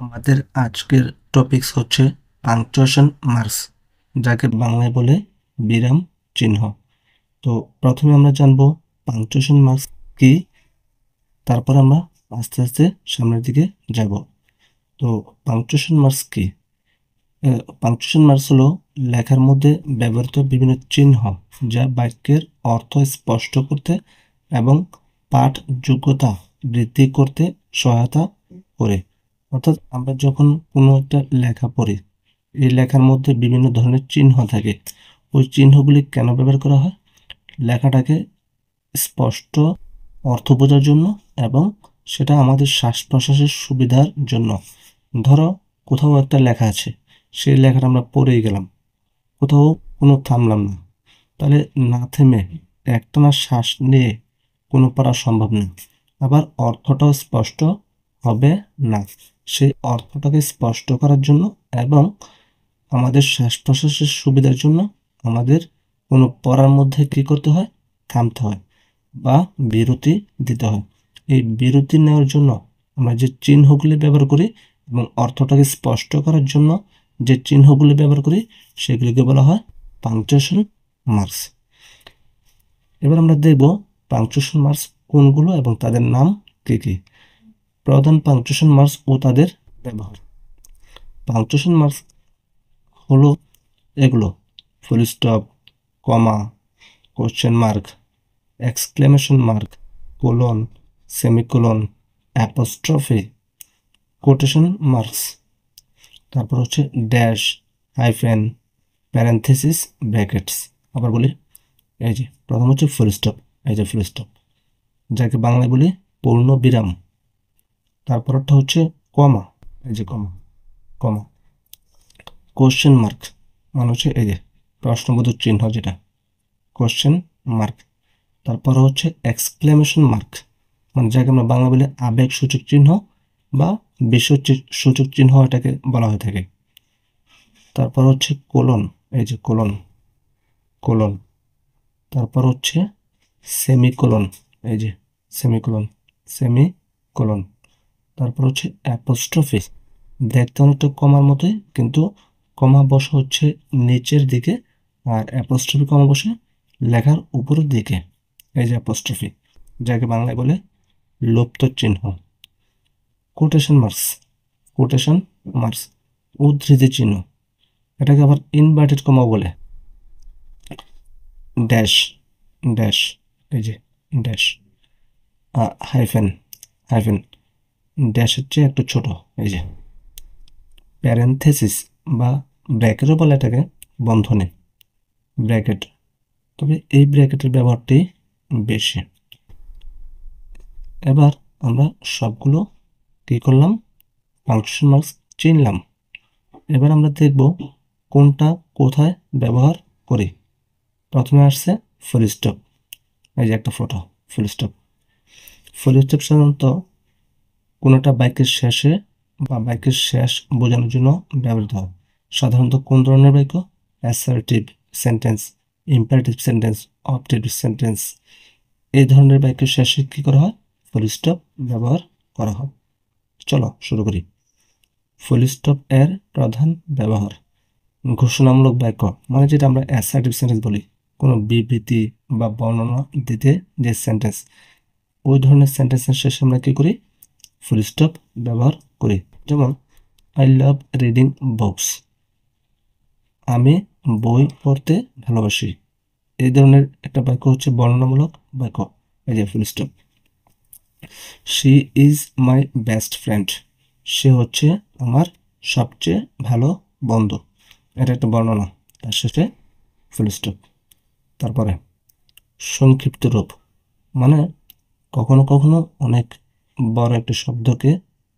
আমাদের আজকের টপিকস হচ্ছে পাংচুয়েশন মার্কস, যাকে বাংলায় বলে বিরাম চিহ্ন। তো প্রথমে আমরা জানবো পাংচুয়েশন মার্কস কি, তারপর আমরা আস্তে আস্তে সামনের দিকে যাব। তো পাংচুয়েশন মার্কস কি? পাংচুয়েশন মার্কস হলো লেখার মধ্যে ব্যবহৃত বিভিন্ন চিহ্ন যা বাক্যের অর্থ স্পষ্ট করতে এবং পাঠ যোগ্যতা বৃদ্ধি করতে সহায়তা করে। অর্থাৎ আমরা যখন কোনো একটা লেখা পড়ি, এই লেখার মধ্যে বিভিন্ন ধরনের চিহ্ন থাকে। ওই চিহ্নগুলি কেন ব্যবহার করা হয়? লেখাটাকে স্পষ্ট অর্থ বোঝার জন্য এবং সেটা আমাদের শ্বাস প্রশ্বাসের সুবিধার জন্য। ধরো কোথাও একটা লেখা আছে, সেই লেখাটা আমরা পড়েই গেলাম, কোথাও কোনো থামলাম না, তাহলে না থেমে একটানা শ্বাস নিয়ে কোনো পড়া সম্ভব না। আবার অর্থটাও স্পষ্ট হবে না। সেই অর্থটাকে স্পষ্ট করার জন্য এবং আমাদের শ্বাস প্রশ্বাসের সুবিধার জন্য আমাদের কোনো পড়ার মধ্যে কী করতে হয়? থামতে হয় বা বিরতি দিতে হয়। এই বিরতি নেওয়ার জন্য আমরা যে চিহ্নগুলি ব্যবহার করি এবং অর্থটাকে স্পষ্ট করার জন্য যে চিহ্নগুলি ব্যবহার করি সেগুলিকে বলা হয় পাংচুয়েশন মার্কস। এবার আমরা দেখব পাংচুয়েশন মার্কস কোনগুলো এবং তাদের নাম কী কী। প্রধান পাংচুয়েশন মার্কস ও তাদের ব্যবহার। পাংচুয়েশন মার্কস হলো এগুলো: full stop, comma, question mark, exclamation mark, colon, semicolon, apostrophe, quotation marks, তারপর হচ্ছে ড্যাশ, হাইফেন, প্যারেনথেসিস, ব্র্যাকেটস। আবার বলি, এই যে প্রথম হচ্ছে ফুল স্টপ, এই যে ফুল স্টপ, যাকে বাংলায় বলি পূর্ণ বিরাম। তারপরটা হচ্ছে কমা, এই যে কমা, কমা। কোশ্চেন মার্ক মানে হচ্ছে এই যে প্রশ্নবোধক চিহ্ন, যেটা কোশ্চেন মার্ক। তারপর হচ্ছে এক্সক্লেমেশন মার্ক, মানে যাকে আমরা বাংলা বলে আবেগ সূচক চিহ্ন বা বিস্ময় সূচক চিহ্ন এটাকে বলা হয়ে থাকে। তারপর হচ্ছে কোলন, এই যে কোলন, কোলন। তারপর হচ্ছে সেমিকোলন, এই যে সেমিকোলন, সেমিকোলন। তারপর হচ্ছে অ্যাপোস্ট্রফি, দেখতে অনেকটা কমার মতোই, কিন্তু কমা বসে হচ্ছে নিচের দিকে আর অ্যাপোস্ট্রফি কমা বসে লেখার উপরের দিকে। এই যে অ্যাপোস্ট্রফি, যাকে বাংলায় বলে লুপ্ত চিহ্ন। কোটেশন মার্কস, কোটেশন মার্কস উদ্ধৃতি চিহ্ন, এটাকে আবার ইনভার্টেড কমা বলে। ড্যাশ, ড্যাশ, এই যে ড্যাশ, হাইফেন, হাইফেন ড্যাশের চেয়ে একটু ছোট, এই যে প্যারেনথেসিস বা ব্র্যাকেটও বলে এটাকে, বন্ধনী, ব্র্যাকেট। তবে এই ব্র্যাকেটের ব্যবহারটি বেশি। এবার আমরা সবগুলো কী করলাম? পাংচুয়েশন মার্কস চিনলাম। এবার আমরা দেখব কোনটা কোথায় ব্যবহার করি। প্রথমে আসছে ফুল স্টপ, এই যে একটা photo, full stop. Full stop সাধারণত কোনোটা বাক্যের শেষে বা বাক্যের শেষ বোঝানোর জন্য ব্যবহৃত হয়। সাধারণত কোন ধরনের বাক্য? Assertive sentence, imperative sentence, objective sentence, এই ধরনের বাক্যের শেষে কী করা হয়? ফুল স্টপ ব্যবহার করা হয়। চলো শুরু করি। ফুল স্টপ এর প্রধান ব্যবহার: ঘোষণামূলক বাক্য, মানে যেটা আমরা অ্যাসার্টিভ সেন্টেন্স বলি, কোনো বিবৃতি বা বর্ণনা দিতে যে সেন্টেন্স, ওই ধরনের সেন্টেন্সের শেষে আমরা কী করি? ফুল স্টপ ব্যবহার করি। যেমন আই লাভ রিডিং বুকস, আমি বই পড়তে ভালোবাসি। এই ধরনের একটা বাক্য হচ্ছে বর্ণনামূলক বাক্য, এই যে full stop. She is my best friend, সে হচ্ছে আমার সবচেয়ে ভালো বন্ধু, এটা একটা বর্ণনা, তার শেষে ফুল স্টপ। তারপরে সংক্ষিপ্ত রূপ, মানে কখনো কখনো অনেক বড় একটা শব্দকে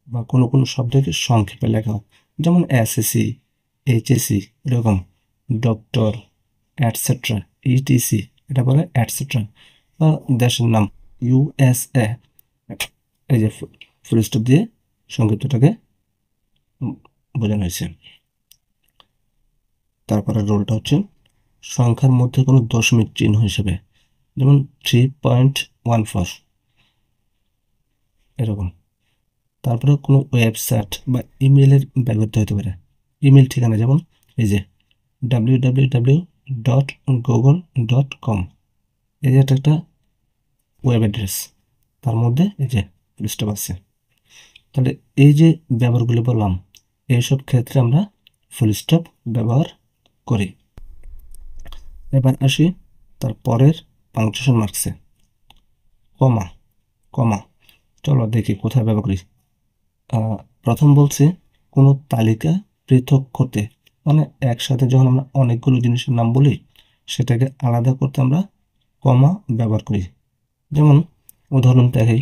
বা কোনো কোনো শব্দকে সংক্ষেপে লেখা হয়, যেমন এসএসসি, এইচএসসি, এরকম ডক্টর, অ্যাটসেট্রা, ইটিসি, এটা বলে অ্যাটসেট্রা। বা দেশের নাম ইউএসএ, এই যে ফুল স্টপ দিয়ে সংক্ষিপ্তটাকে বোঝানো হয়েছে। তারপরে রোলটা হচ্ছে সংখ্যার মধ্যে কোনো দশমিক চিহ্ন হিসেবে, যেমন 3.14, এরকম। তারপরে কোনো ওয়েবসাইট বা ইমেলের ব্যবহৃত হতে পারে। ইমেল ঠিকানা যেমন এই যে www.google.com, এই যে একটা ওয়েব অ্যাড্রেস, তার মধ্যে এই যে ফুল স্টপ আছে। তাহলে এই যে ব্যবহারগুলো বললাম, এইসব ক্ষেত্রে আমরা ফুল স্টপ ব্যবহার করি। এবার আসি তার পরের পাংচুয়েশন মার্কসে, কমা। কমা চলো দেখি কোথায় ব্যবহার করি। প্রথম বলছে কোনো তালিকা পৃথক করতে, মানে একসাথে যখন আমরা অনেকগুলো জিনিসের নাম বলি সেটাকে আলাদা করতে আমরা কমা ব্যবহার করি। যেমন উদাহরণ দেখাই,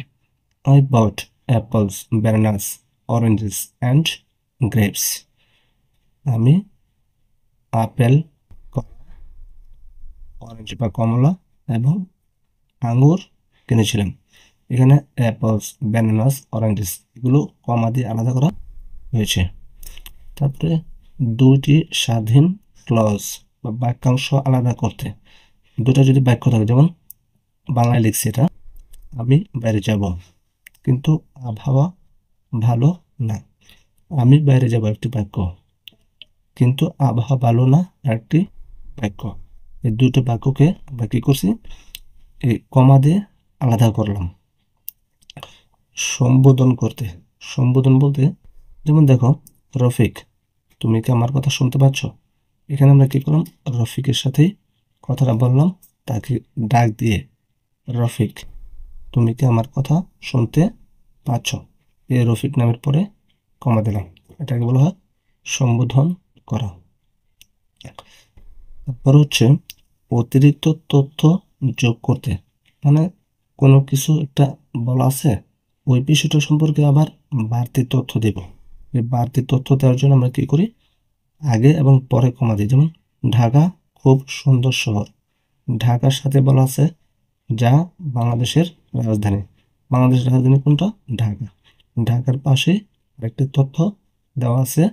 I bought apples, bananas, oranges and grapes. আমি আপেল, অরেঞ্জ বা কমলা এবং আঙুর কিনেছিলাম। এখানে অ্যাপলস, ব্যানানাস, অরেঞ্জেস এগুলো কমা দিয়ে আলাদা করা হয়েছে। তারপরে দুইটি স্বাধীন ক্লজ বা বাক্যাংশ আলাদা করতে, দুটা যদি বাক্য থাকে, যেমন বাংলায় লিখছি এটা, আমি বাইরে যাব কিন্তু আবহাওয়া ভালো না। আমি বাইরে যাব একটি বাক্য, কিন্তু আবহাওয়া ভালো না একটি বাক্য। এই দুটো বাক্যকে আমরা কি করছি, এই কমা দিয়ে আলাদা করলাম। সম্বোধন করতে, সম্বোধন বলতে যেমন দেখো, রফিক তুমি কি আমার কথা শুনতে পাচ্ছ? এখানে আমরা কি করলাম, রফিকের সাথেই কথাটা বললাম, তাকে ডাক দিয়ে, রফিক তুমি কি আমার কথা শুনতে পাচ্ছ? এই রফিক নামের পরে কমা দিলাম, এটাকে বলা হয় সম্বোধন করা। তারপর হচ্ছে অতিরিক্ত তথ্য যোগ করতে, মানে কোনো কিছু একটা বলা আছে, ওই বিষয়টা সম্পর্কে আবার বাড়তি তথ্য দেব। এই বাড়তি তথ্য দেওয়ার জন্য আমরা কি করি, আগে এবং পরে কমা দিই। যেমন ঢাকা খুব সুন্দর শহর, ঢাকার সাথে বলা আছে যা বাংলাদেশের রাজধানী। বাংলাদেশের রাজধানী কোনটা? ঢাকা। ঢাকার পাশে আরেকটি তথ্য দেওয়া আছে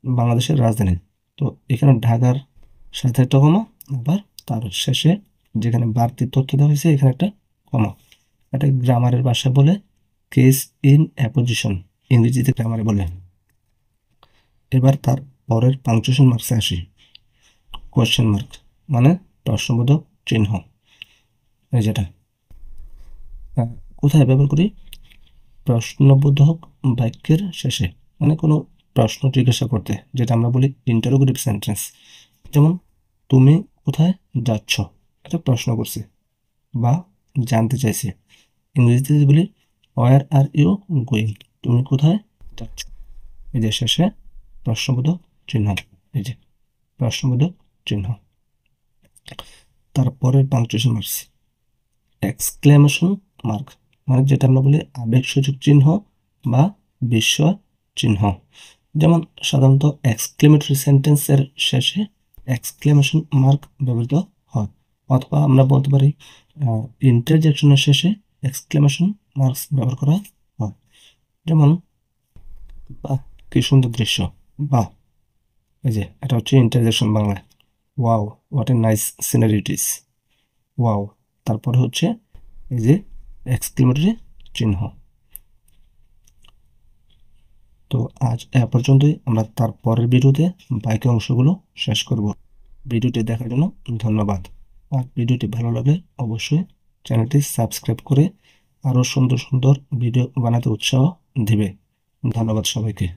বাংলাদেশের রাজধানী। তো এখানে ঢাকার সাথে একটা কমা, আবার তার শেষে যেখানে বাড়তি তথ্য দেওয়া হয়েছে এখানে একটা কমা। এটা গ্রামারের ভাষায় বলে কেস ইন অ্যাপোজিশন, ইংরেজিতে গ্রামারে বলে। এবার তার পরের পাংচুয়েশন মার্কসে আসি। কোয়েশ্চেন মার্ক মানে প্রশ্নবোধক চিহ্ন, এই যেটা কোথায় ব্যবহার করি, প্রশ্নবোধক বাক্যের শেষে, মানে কোনো প্রশ্ন জিজ্ঞাসা করতে, যেটা আমরা বলি ইন্টারোগেটিভ সেন্টেন্স। যেমন তুমি কোথায় যাচ্ছ, এটা প্রশ্ন করছে বা জানতে চাইছে। ইংরেজিতে বলি ওয়ার আর ইউ গোয়িং, তুমি কোথায় যাচ্ছ। এই যে শেষে প্রশ্নবোধক চিহ্ন, এই যে প্রশ্নবোধক চিহ্ন। তারপরের পাংচুয়েশন মার্কস এক্সক্লেমেশন মার্ক, মানে যেটা আমরা বলি আবেগসূচক চিহ্ন বা বিস্ময় চিহ্ন। যেমন সাধারণত এক্সক্লেমেটরি সেন্টেন্সের শেষে এক্সক্লেমেশন মার্ক ব্যবহৃত হয়, অথবা আমরা বলতে পারি ইন্টারজেকশনের শেষে এক্সক্লেমেশন মার্কস ব্যবহার করা হয়। যেমন বাহ কি সুন্দর দৃশ্য, বাহ, এই যে এটা হচ্ছে ইন্টারজেকশন বাংলায়, wow what a nice scenery it is, wow. তারপরে হচ্ছে এই যে এক্সক্লেমেটরি চিহ্ন। তো আজ এ পর্যন্তই, আমরা তার পরের ভিডিওতে বাকি অংশগুলো শেষ করব। ভিডিওটি দেখার জন্য ধন্যবাদ। আর ভিডিওটি ভালো লাগলে অবশ্যই চ্যানেলটি সাবস্ক্রাইব করে আরও সুন্দর সুন্দর ভিডিও বানাতে উৎসাহ দিবে। ধন্যবাদ সবাইকে।